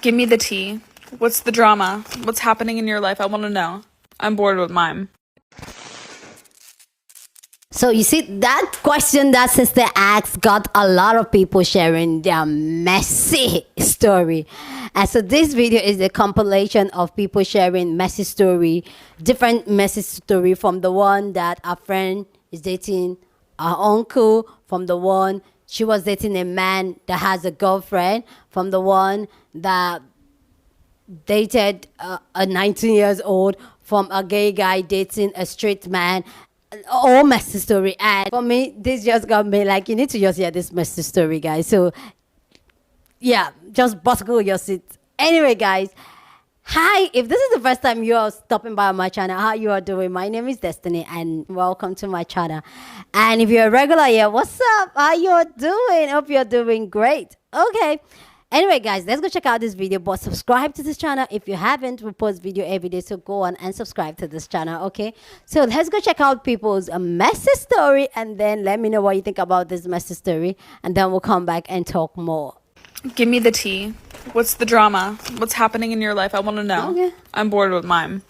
Give me the tea. What's the drama? What's happening in your life? I want to know. I'm bored with mine. So you see, that question that sister asked got a lot of people sharing their messy story. And so this video is a compilation of people sharing messy story, different messy story, from the one that a friend is dating her uncle, from the one she was dating a man that has a girlfriend, from the one that dated a 19 years old, from a gay guy dating a straight man. All messy story. And for me, this just got me like, you need to just hear this messy story, guys. So yeah, just buckle your seats. Anyway, guys, hi. If this is the first time you're stopping by my channel, how you are doing? My name is Destiny and welcome to my channel. And if you're a regular here, what's up? How you doing? Hope you're doing great. Okay. Anyway, guys, let's go check out this video. But subscribe to this channel if you haven't. We post video every day, so go on and subscribe to this channel. Okay, so let's go check out people's messy story, and then let me know what you think about this messy story, and then we'll come back and talk more. Give me the tea. What's the drama? What's happening in your life? I want to know. Okay. I'm bored with mine.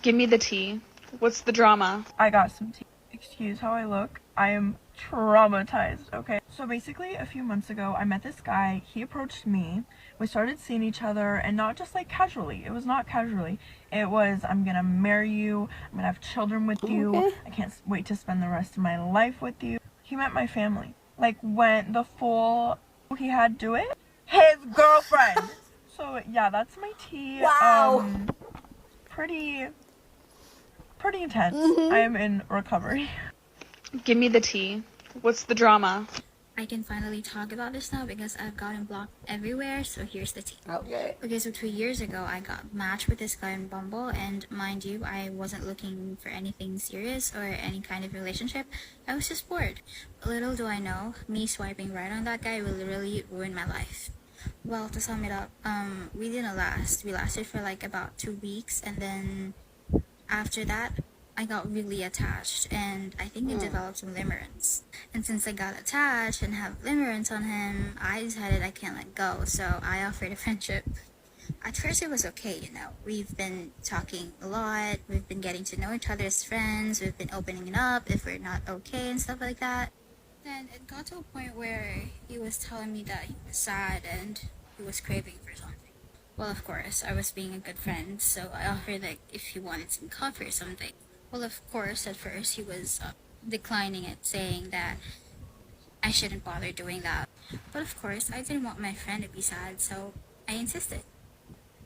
Give me the tea. What's the drama? I got some tea. Excuse how I look. I am traumatized, okay? So basically, a few months ago, I met this guy. He approached me. We started seeing each other, and not just like casually. It was not casually. It was, I'm gonna marry you. I'm gonna have children with you. Okay. I can't wait to spend the rest of my life with you. He met my family. Like, went the full, he had do it. His girlfriend. So yeah, that's my tea. Wow. Pretty intense. I am in recovery. Give me the tea. What's the drama? I can finally talk about this now because I've gotten blocked everywhere, so here's the tea. Okay. Okay, so 2 years ago, I got matched with this guy on Bumble, and mind you, I wasn't looking for anything serious or any kind of relationship. I was just bored. Little do I know, me swiping right on that guy will literally ruin my life. Well, to sum it up, we didn't last. We lasted for like about 2 weeks, and then after that, I got really attached, and I think it developed some limerence. And since I got attached and have limerence on him, I decided I can't let go, so I offered a friendship. At first it was okay, you know. We've been talking a lot, we've been getting to know each other as friends, we've been opening it up if we're not okay and stuff like that. Then it got to a point where he was telling me that he was sad and he was craving for something. Well, of course, I was being a good friend, so I offered like if he wanted some coffee or something. Well, of course, at first he was declining it, saying that I shouldn't bother doing that. But of course, I didn't want my friend to be sad, so I insisted.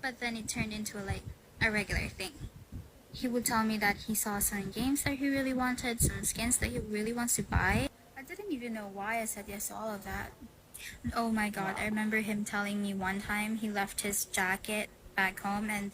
But then it turned into like a regular thing. He would tell me that he saw some games that he really wanted, some skins that he really wants to buy. I didn't even know why I said yes to all of that. And oh my god, I remember him telling me one time he left his jacket back home and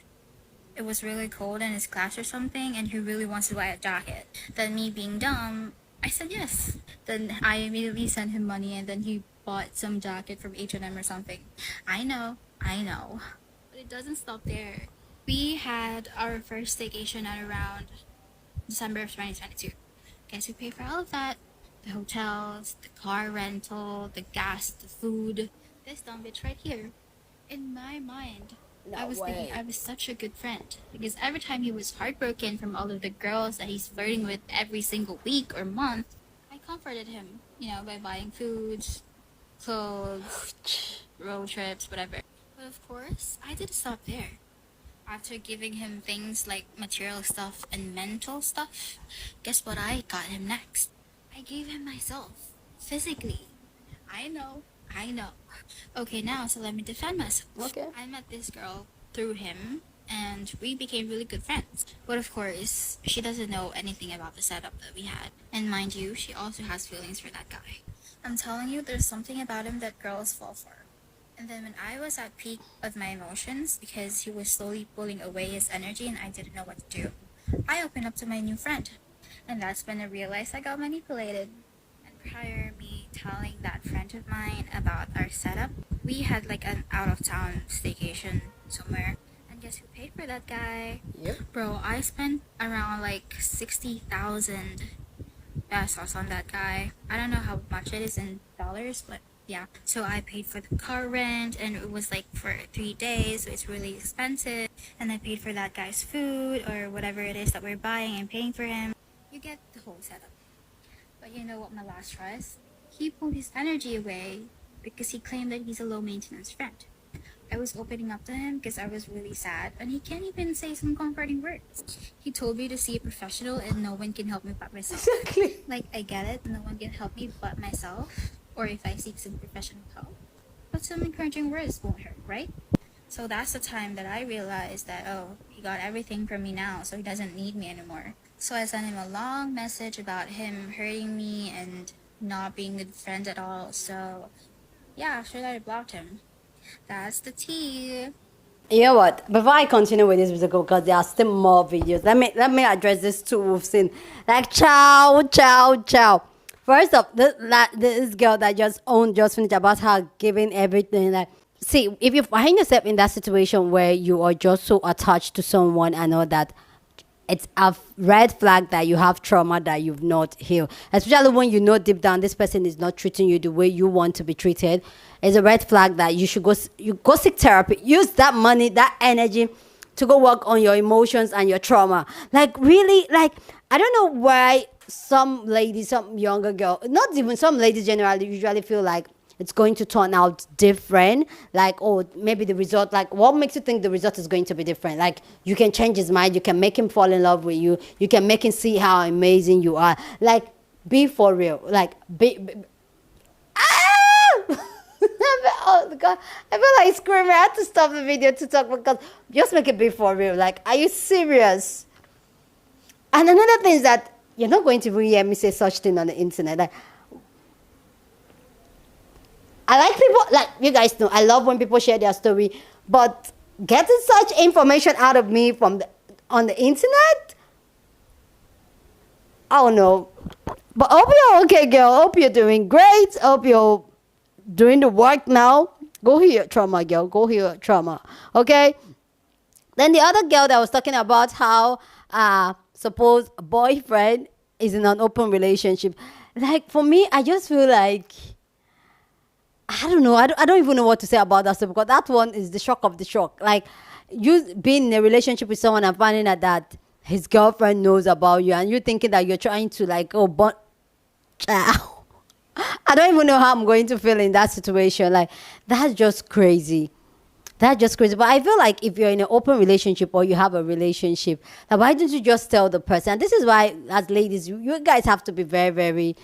it was really cold in his class or something, and he really wants to buy a jacket. Then me being dumb, I said yes. Then I immediately sent him money, and then he bought some jacket from H&M or something. I know. But it doesn't stop there. We had our first staycation at around December of 2022. Guess who paid for all of that? The hotels, the car rental, the gas, the food. This dumb bitch right here. In my mind, I was thinking I was such a good friend because every time he was heartbroken from all of the girls that he's flirting with every single week or month, I comforted him, you know, by buying foods, clothes, road trips, whatever. But of course, I didn't stop there. After giving him things like material stuff and mental stuff, guess what I got him next? I gave him myself, physically. I know. Okay, now, so let me defend myself. Okay. I met this girl through him, and we became really good friends. But of course, she doesn't know anything about the setup that we had. And mind you, she also has feelings for that guy. I'm telling you, there's something about him that girls fall for. And then when I was at peak of my emotions, because he was slowly pulling away his energy and I didn't know what to do, I opened up to my new friend. And that's when I realized I got manipulated. Prior me telling that friend of mine about our setup, we had like an out-of-town staycation somewhere, and guess who paid for that guy? Yep. Bro, I spent around like 60,000 pesos on that guy. I don't know how much it is in dollars, but Yeah, so I paid for the car rent, and it was like for 3 days, so it's really expensive. And I paid for that guy's food or whatever it is that we're buying and paying for him. You get the whole setup. But you know what my last was? He pulled his energy away because he claimed that he's a low maintenance friend. I was opening up to him because I was really sad, and he can't even say some comforting words. He told me to see a professional and no one can help me but myself. Exactly. Like, I get it, no one can help me but myself, or if I seek some professional help. But some encouraging words won't hurt, right? So that's the time that I realized that, oh, he got everything from me now, so he doesn't need me anymore. So I sent him a long message about him hurting me and not being good friends at all. So yeah, after that I blocked him. That's the tea. You know what? Before I continue with this video, because there are still more videos, let me address this too. We've seen like ciao. First off, this girl that just finished about her giving everything. Like, see, if you find yourself in that situation where you are just so attached to someone and all that, it's a red flag that you have trauma that you've not healed. Especially when you know deep down this person is not treating you the way you want to be treated. It's a red flag that you should go seek therapy. Use that money, that energy to go work on your emotions and your trauma. Like, really, like, I don't know why some ladies, some younger girl, not even some ladies generally usually feel like it's going to turn out different. Like, oh, maybe the result, like, what makes you think the result is going to be different? Like, you can change his mind, you can make him fall in love with you, you can make him see how amazing you are. Like, be for real. Like, oh God, I feel like screaming. I had to stop the video to talk because just make it be for real. Like, are you serious? And another thing is that you're not going to really hear me say such thing on the internet. Like, I like people, like, you guys know, I love when people share their story, but getting such information out of me on the internet, I don't know. But hope you're okay, girl. Hope you're doing great. Hope you're doing the work now. Go heal your trauma, girl. Go heal your trauma. Okay? Then the other girl that was talking about how suppose a boyfriend is in an open relationship. Like, for me, I just feel like, I don't know. I don't even know what to say about that stuff, because that one is the shock of the shock. Like, you being in a relationship with someone and finding out that his girlfriend knows about you, and you thinking that you're trying to, like, oh, but I don't even know how I'm going to feel in that situation. Like, that's just crazy. That's just crazy. But I feel like if you're in an open relationship or you have a relationship, like, why don't you just tell the person? And this is why, as ladies, you guys have to be very, very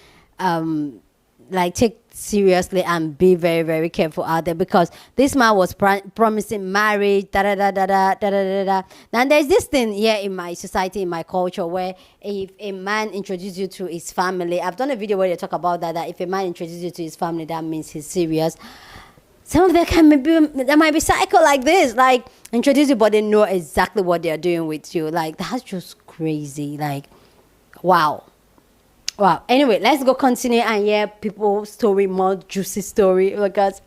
like, take seriously and be very, very careful out there, because this man was promising marriage, and there's this thing here in my society, in my culture, where if a man introduces you to his family, I've done a video where they talk about that if a man introduces you to his family, that means he's serious. Some of them might be psycho like this, like, introduce you, but they know exactly what they're doing with you. Like, that's just crazy. Like, wow. Anyway, let's go continue and hear people's story, more juicy story, because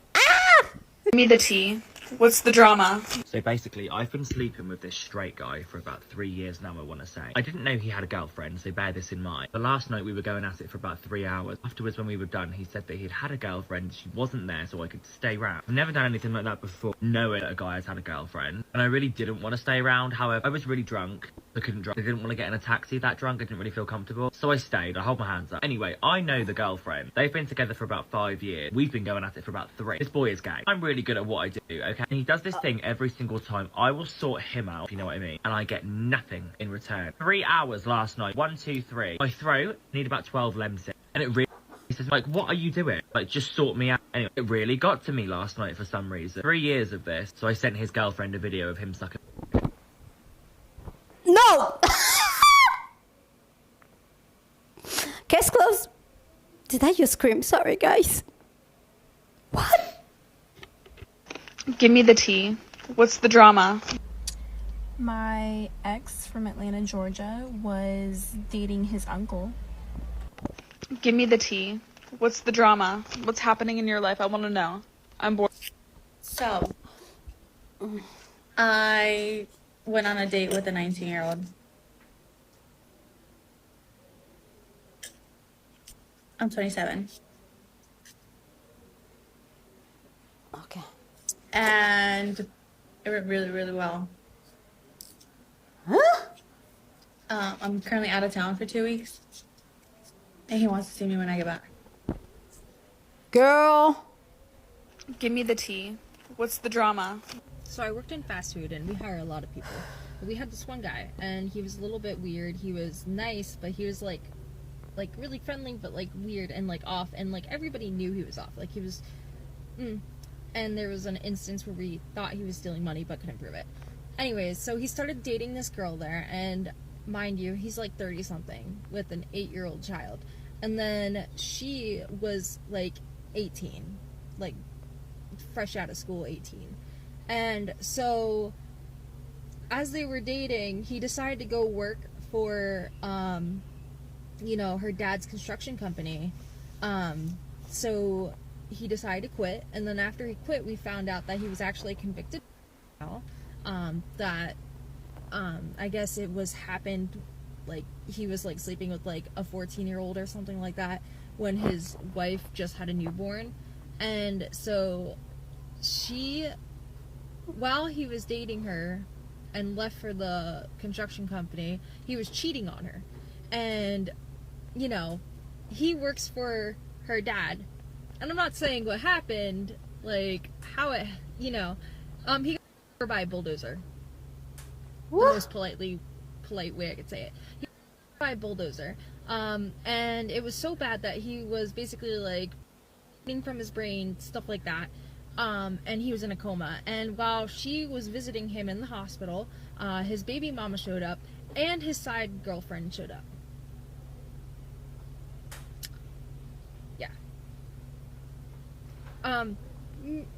Give me the tea. What's the drama? So basically, I've been sleeping with this straight guy for about 3 years now, I want to say. I didn't know he had a girlfriend, so bear this in mind. The last night we were going at it for about 3 hours. Afterwards, when we were done, he said that he'd had a girlfriend, she wasn't there, so I could stay around. I've never done anything like that before, knowing that a guy has had a girlfriend. And I really didn't want to stay around. However, I was really drunk. I couldn't drive. I didn't want to get in a taxi that drunk. I didn't really feel comfortable. So I stayed. I hold my hands up. Anyway, I know the girlfriend. They've been together for about 5 years. We've been going at it for about 3. This boy is gay. I'm really good at what I do, okay? And he does this thing every single time. I will sort him out, if you know what I mean. And I get nothing in return. 3 hours last night. 1, 2, 3. My throat need about 12 Lemsip. And it really... He says, like, what are you doing? Like, just sort me out. Anyway, it really got to me last night for some reason. 3 years of this. So I sent his girlfriend a video of him sucking... no. Case closed. Did I just scream? Sorry, guys. What? Give me the tea. What's the drama? My ex from Atlanta, Georgia, was dating his uncle. Give me the tea. What's the drama? What's happening in your life? I want to know. I'm bored. So, I went on a date with a 19-year-old. I'm 27. Okay. And it went really, really well. Huh? I'm currently out of town for 2 weeks, and he wants to see me when I get back. Girl. Give me the tea. What's the drama? So I worked in fast food and we hire a lot of people. But we had this one guy and he was a little bit weird. He was nice, but he was like really friendly, but like weird and like off, and like everybody knew he was off. Like he was and there was an instance where we thought he was stealing money but couldn't prove it. Anyways, so he started dating this girl there, and mind you, he's like 30 something with an 8-year-old child. And then she was like 18, like fresh out of school 18. And so as they were dating, he decided to go work for you know, her dad's construction company. So he decided to quit, and then after he quit, we found out that he was actually convicted. That I guess it was happened, like he was like sleeping with like a 14-year-old or something like that when his wife just had a newborn. And so she, while he was dating her and left for the construction company, he was cheating on her. And you know, he works for her dad, and I'm not saying what happened, like how it, you know, he got run over by a bulldozer. What? The most polite way I could say it. He got run over by a bulldozer, and it was so bad that he was basically like bleeding from his brain, stuff like that, and he was in a coma. And while she was visiting him in the hospital, his baby mama showed up, and his side girlfriend showed up.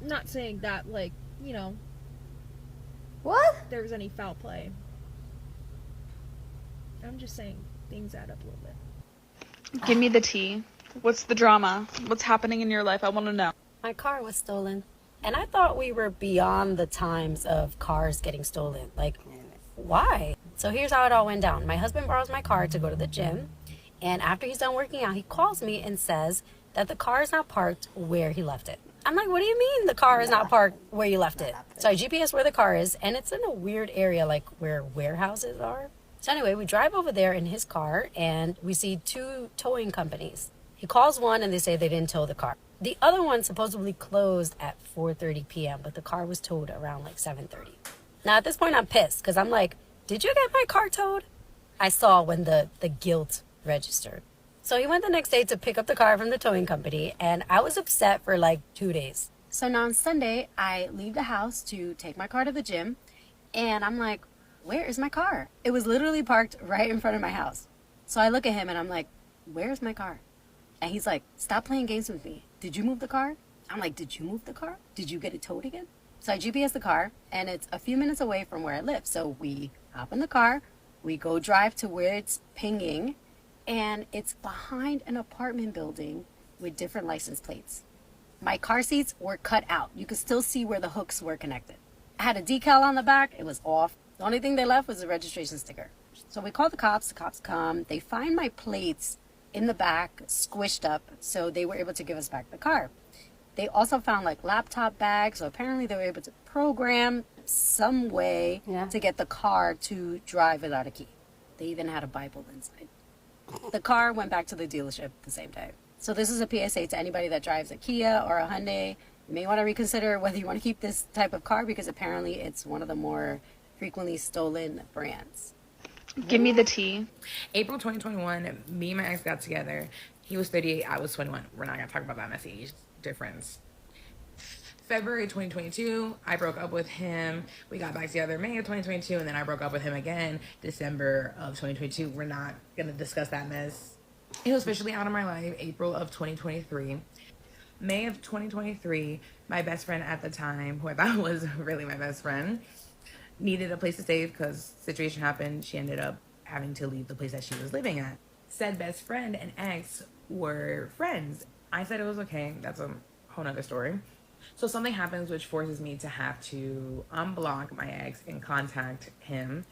Not saying that, like, you know, What? there was any foul play. I'm just saying things add up a little bit. Give me the tea. What's the drama? What's happening in your life? I want to know. My car was stolen. And I thought we were beyond the times of cars getting stolen. Like, why? So here's how it all went down. My husband borrows my car to go to the gym. And after he's done working out, he calls me and says that the car is not parked where he left it. I'm like, what do you mean the car is not parked where you left it? So I GPS where the car is, and it's in a weird area, like where warehouses are. So anyway, we drive over there in his car, and we see 2 towing companies. He calls one, and they say they didn't tow the car. The other one supposedly closed at 4:30 p.m., but the car was towed around like 7:30. Now at this point, I'm pissed, because I'm like, did you get my car towed? I saw when the guilt registered. So he went the next day to pick up the car from the towing company, and I was upset for like 2 days. So now on Sunday, I leave the house to take my car to the gym, and I'm like, where is my car? It was literally parked right in front of my house. So I look at him and I'm like, where's my car? And he's like, stop playing games with me. Did you move the car? I'm like, did you move the car? Did you get it towed again? So I GPS the car, and it's a few minutes away from where I live. So we hop in the car, we go drive to where it's pinging, and it's behind an apartment building with different license plates. My car seats were cut out. You could still see where the hooks were connected. I had a decal on the back. It was off. The only thing they left was a registration sticker. So we called the cops come. They find my plates in the back, squished up, so they were able to give us back the car. They also found like laptop bags, so apparently they were able to program some way to get the car to drive without a key. They even had a Bible inside. The car went back to the dealership the same day. So this is a PSA to anybody that drives a Kia or a Hyundai. You may want to reconsider whether you want to keep this type of car, because apparently it's one of the more frequently stolen brands. Give me the tea. April 2021, me and my ex got together. He was 38, I was 21. We're not going to talk about that messy age difference. February 2022, I broke up with him. We got back together May of 2022, and then I broke up with him again December of 2022. We're not going to discuss that mess. He was officially out of my life April of 2023. May of 2023, my best friend at the time, who I thought was really my best friend, needed a place to stay because situation happened. She ended up having to leave the place that she was living at. Said best friend and ex were friends. I said it was okay. That's a whole nother story. So something happens which forces me to have to unblock my ex and contact him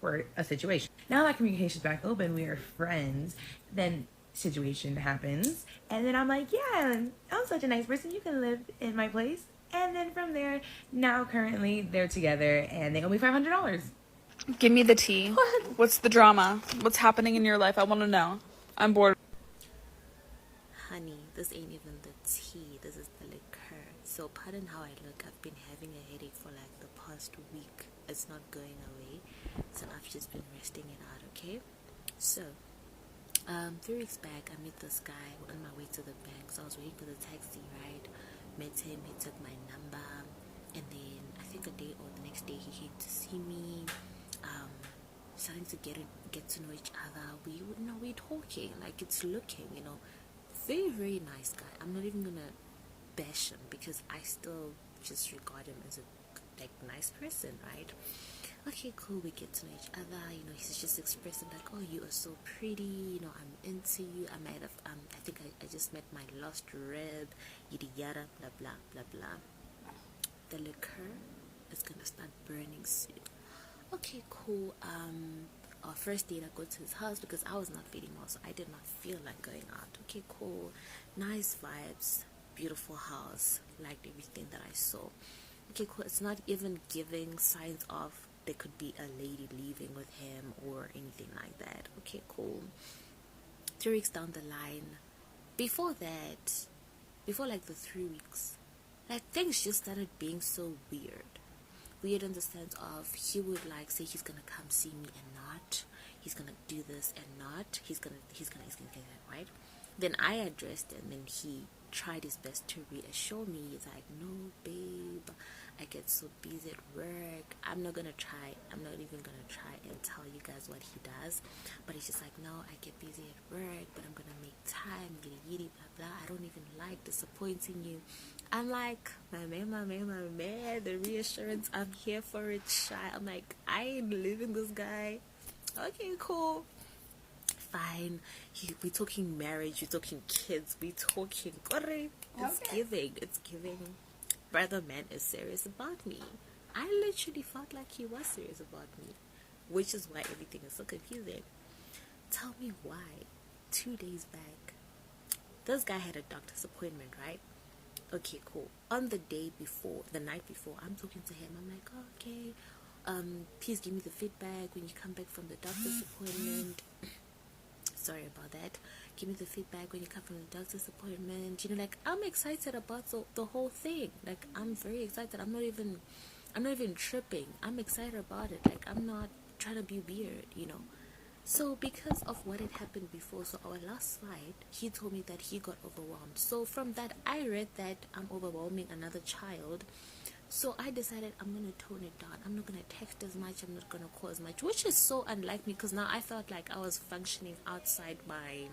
for a situation. Now that communication's back open, we are friends, then situation happens, and then I'm like, yeah, I'm such a nice person, you can live in my place. And then from there, now currently they're together and they owe me $500. Give me the tea. What? What's the drama? What's happening in your life? I want to know. I'm bored. Honey, this ain't even the tea. This is the liquor. So pardon how I look. I've been having a headache for like the past week. It's not going away. So I've just been resting it out, okay? So, 3 weeks back, I met this guy on my way to the bank. So I was waiting for the taxi, right? Met him, he took my number. And then I think a day or the next day he came to see me. Starting to get to know each other. We're talking, like it's looking, very, very nice guy. I'm not even gonna bash him because I still just regard him as a nice person, right? Okay, cool. We get to know each other. He's just expressing like, oh, you are so pretty. I'm into you. I might have. I think I just met my lost rib. Yada yada. Blah blah blah blah. The liquor is gonna start burning soon. Okay, cool. Our first date, I go to his house because I was not feeling well, so I did not feel like going out. Okay, cool. Nice vibes. Beautiful house. Liked everything that I saw. Okay, cool. It's not even giving signs of there could be a lady leaving with him or anything like that. Okay, cool. 3 weeks down the line, before like the 3 weeks, like things just started being so weird in the sense of he would like say he's gonna come see me and not, he's gonna do this and not, he's gonna get that, right? Then I addressed him and he tried his best to reassure me. He's like, no babe, I get so busy at work, I'm not even gonna try and tell you guys what he does. But he's just like, no, I get busy at work, but I'm gonna make time, yiddy blah blah, I don't even like disappointing you. I'm like, my man, the reassurance, I'm here for it, shy. I'm like, I ain't leaving this guy. Okay, cool. Fine. We're talking marriage, we're talking kids, we're talking. It's giving. Brother man is serious about me. I literally felt like he was serious about me, which is why everything is so confusing. Tell me why. 2 days back, this guy had a doctor's appointment, right? Okay, cool. On the night before, I'm talking to him. I'm like, oh, okay, please give me the feedback when you come back from the doctor's appointment. Sorry about that. Give me the feedback when you come from the doctor's appointment. I'm excited about the whole thing. Like, I'm very excited. I'm not even tripping. I'm excited about it. Like, I'm not trying to be weird, So because of what had happened before, so our last flight, he told me that he got overwhelmed. So from that, I read that I'm overwhelming another child. So I decided I'm going to tone it down. I'm not going to text as much. I'm not going to call as much, which is so unlike me because now I felt like I was functioning outside my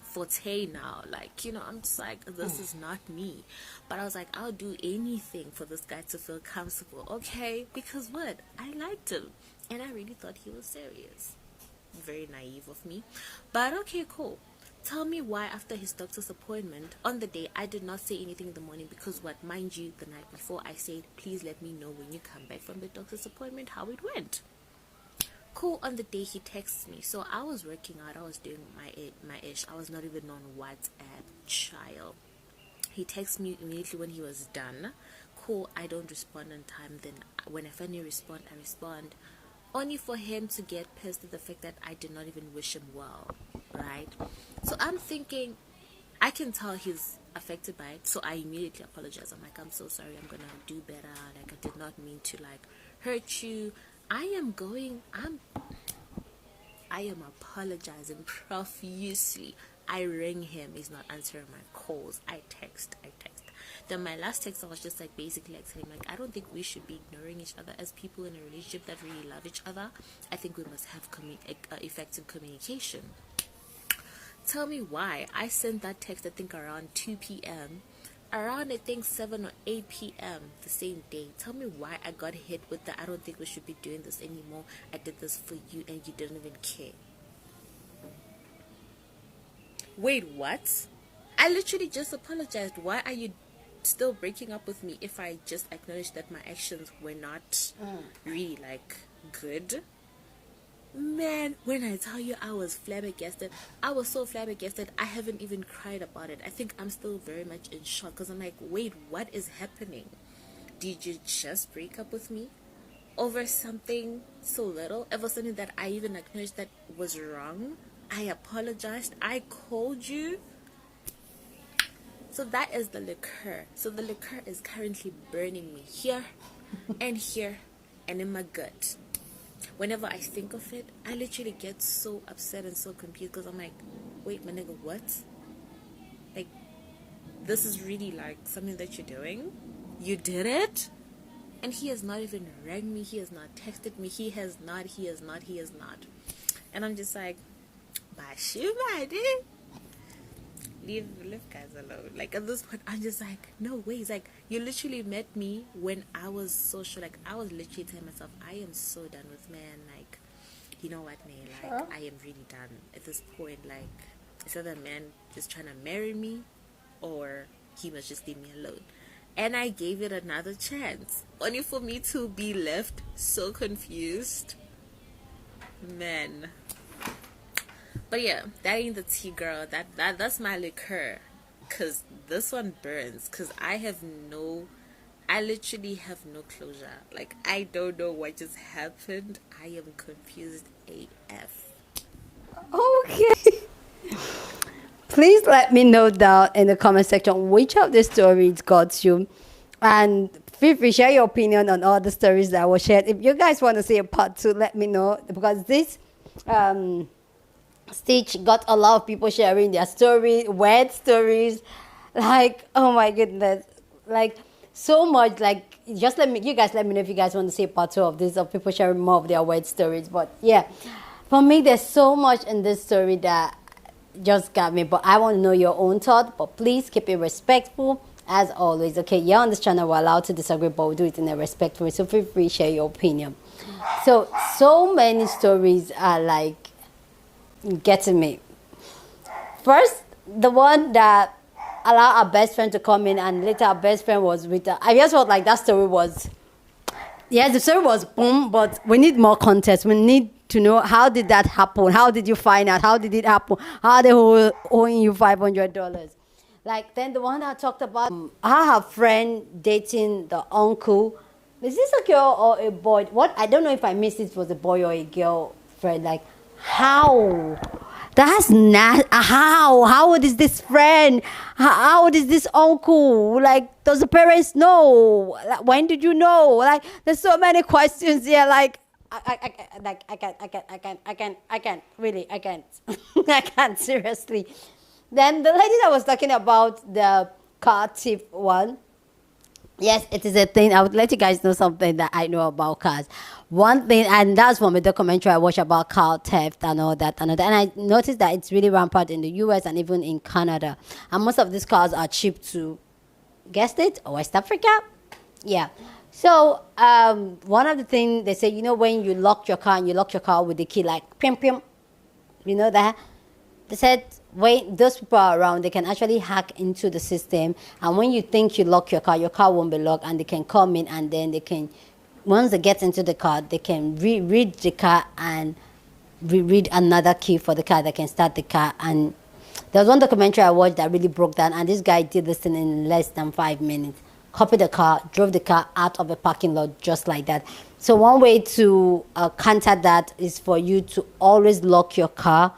forte now. Like, I'm just like, this is not me. But I was like, I'll do anything for this guy to feel comfortable. Okay, because what? I liked him. And I really thought he was serious. Very naive of me, but okay, cool. Tell me why after his doctor's appointment on the day I did not say anything in the morning, because what, mind you, the night before I said, please let me know when you come back from the doctor's appointment how it went. Cool. On the day he texts me, so I was working out, I was doing my ish, I was not even on WhatsApp, child. He texts me immediately when he was done. Cool. I don't respond on time. Then when I finally respond, I respond only for him to get pissed at the fact that I did not even wish him well, right? So I'm thinking, I can tell he's affected by it, so I immediately apologize. I'm like, I'm so sorry, I'm gonna do better, like I did not mean to hurt you. I am apologizing profusely. I ring him, he's not answering my calls. I text. Then my last text, I was just basically telling him, I don't think we should be ignoring each other as people in a relationship that really love each other. I think we must have effective communication. Tell me why. I sent that text, I think, around 2 p.m. Around, I think, 7 or 8 p.m. the same day. Tell me why I got hit with the, I don't think we should be doing this anymore. I did this for you and you didn't even care. Wait, what? I literally just apologized. Why are you still breaking up with me if I just acknowledged that my actions were not really good? Man, when I tell you I was flabbergasted, I was so flabbergasted, I haven't even cried about it. I think I'm still very much in shock because I'm like, wait, what is happening? Did you just break up with me over something so little? Ever something that I even acknowledged that was wrong? I apologized. I called you. So that is the liquor. So the liquor is currently burning me here and here and in my gut. Whenever I think of it, I literally get so upset and so confused because I'm like, wait, my nigga, what? Like, this is really like something that you're doing? You did it? And he has not even rang me. He has not texted me. He has not. And I'm just like, Bashimadi. Leave guys alone. Like, at this point, I'm just like, no way. It's like, you literally met me when I was so sure. Like, I was literally telling myself, I am so done with man. Like, you know what, man? Like, I am really done at this point. Like, it's either man just trying to marry me or he must just leave me alone. And I gave it another chance, only for me to be left so confused. Man. But yeah, that ain't the tea, girl. That's my liquor. Cause this one burns. Cause I literally have no closure. Like, I don't know what just happened. I am confused AF. Okay. Please let me know down in the comment section which of the stories got you. And feel free to share your opinion on all the stories that were shared. If you guys want to see a part 2, let me know. Because this Stitch got a lot of people sharing their story, weird stories. Like, oh my goodness. Like, so much. Like, just you guys let me know if you guys want to see a part 2 of this, of people sharing more of their weird stories. But yeah, for me, there's so much in this story that just got me. But I want to know your own thought. But please keep it respectful as always. Okay, yeah, on this channel we're allowed to disagree, but we do it in a respectful way. So feel free to share your opinion. So many stories are like getting me. First, the one that allowed our best friend to come in, and later our best friend was with her. I just felt like that story was, yes, the story was boom, but we need more context. We need to know, how did that happen? How did you find out? How did it happen? How are they owing you $500? Like, then the one I talked about, her friend dating the uncle. Is this a girl or a boy? What? I don't know if I missed it, was a boy or a girl friend. Like, how? That's not, how old is this friend? How old is this uncle? Like, does the parents know? Like, when did you know? Like, there's so many questions here. Like, I can't, really, I can't. I can't, seriously. Then the lady that was talking about the car thief one, yes, it is a thing. I would let you guys know something that I know about cars. One thing, and that's from a documentary I watched about car theft and all that. And I noticed that it's really rampant in the US and even in Canada. And most of these cars are cheap to, guessed it, West Africa. Yeah. So one of the things they say, you know, when you lock your car and you lock your car with the key, like, pim, pim, you know that? They said, when those people are around, they can actually hack into the system. And when you think you lock your car won't be locked, and they can come in, and then they can, once they get into the car, they can read the car and read another key for the car that can start the car. And there was one documentary I watched that really broke down, and this guy did this thing in less than 5 minutes. Copied the car, drove the car out of a parking lot just like that. So one way to counter that is for you to always lock your car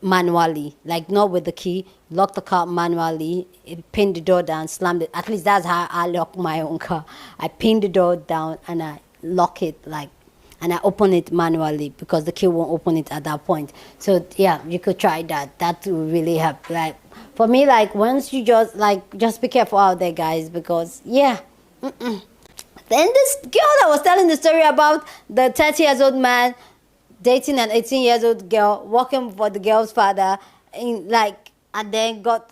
manually, like not with the key. Lock the car manually, pin the door down, slam it. At least that's how I lock my own car. I pin the door down and I lock it, like, and I open it manually because the key won't open it at that point. So yeah, you could try that. That will really help. Like, for me, like, once you just be careful out there, guys, because yeah. Then this girl that was telling the story about the 30-year-old man dating an 18-year-old girl, working for the girl's father, and then got,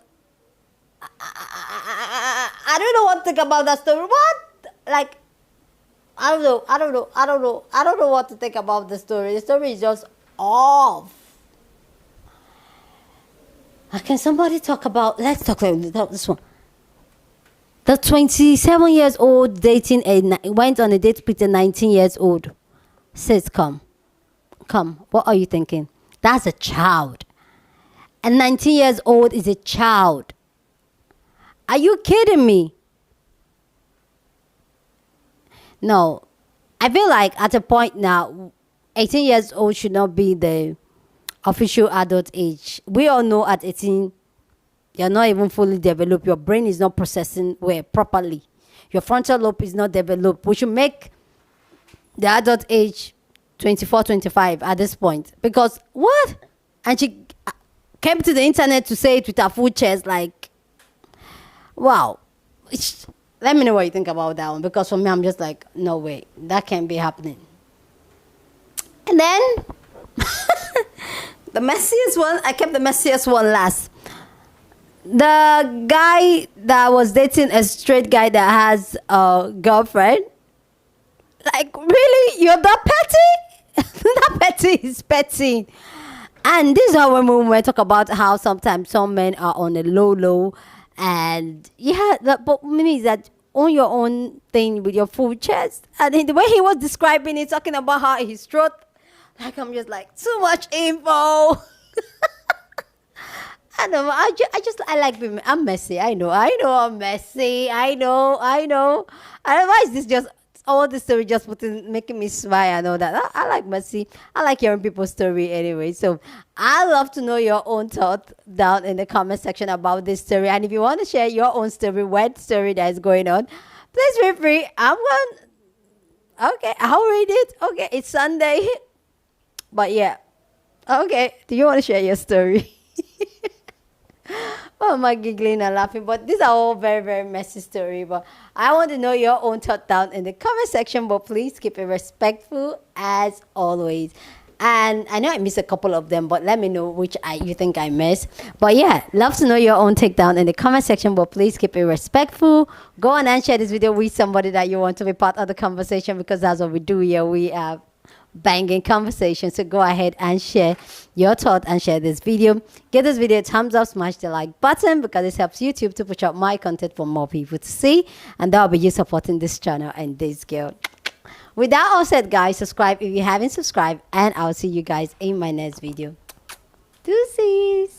I don't know what to think about that story. What? Like, I don't know what to think about the story. The story is just off. Can somebody talk about, let's talk about this one. The 27 years old went on a date with a 19 years old. Says, come Come, what are you thinking? That's a child. And 19 years old is a child. Are you kidding me? No. I feel like at a point now, 18 years old should not be the official adult age. We all know at 18, you're not even fully developed. Your brain is not processing well properly. Your frontal lobe is not developed. We should make the adult age 24, 25 at this point. Because what? And she came to the internet to say it with her full chest, like, wow. Let me know what you think about that one. Because for me, I'm just like, no way. That can't be happening. And then, the messiest one, I kept the messiest one last. The guy that was dating a straight guy that has a girlfriend. Like, really? You're that petty? That petty is petty. And this is how when we talk about how sometimes some men are on a low. And yeah, but means that own your own thing with your full chest. And the way he was describing it, talking about how his throat, like I'm just like, too much info. I don't know. I like being. I'm messy. I know. I'm messy. I know. And why is this just all the story just making me smile and all that? I like messy. I like hearing people's story anyway. So I love to know your own thought down in the comment section about this story. And if you want to share your own story, what story that is going on, please feel free. Okay, I'll read it. Okay, it's Sunday. But yeah. Okay, do you want to share your story? Oh, am I giggling and laughing? But these are all very, very messy story. But I want to know your own thought down in the comment section. But please keep it respectful as always. And I know I missed a couple of them, but let me know which you think I missed. But yeah, love to know your own take down in the comment section. But please keep it respectful. Go on and share this video with somebody that you want to be part of the conversation, because that's what we do here. We have banging conversation. So go ahead and share your thought and share this video. Give this video a thumbs up, smash the like button, because this helps YouTube to push out my content for more people to see, and that'll be you supporting this channel and this girl. With that all said, guys, subscribe if you haven't subscribed, and I'll see you guys in my next video. Deuces.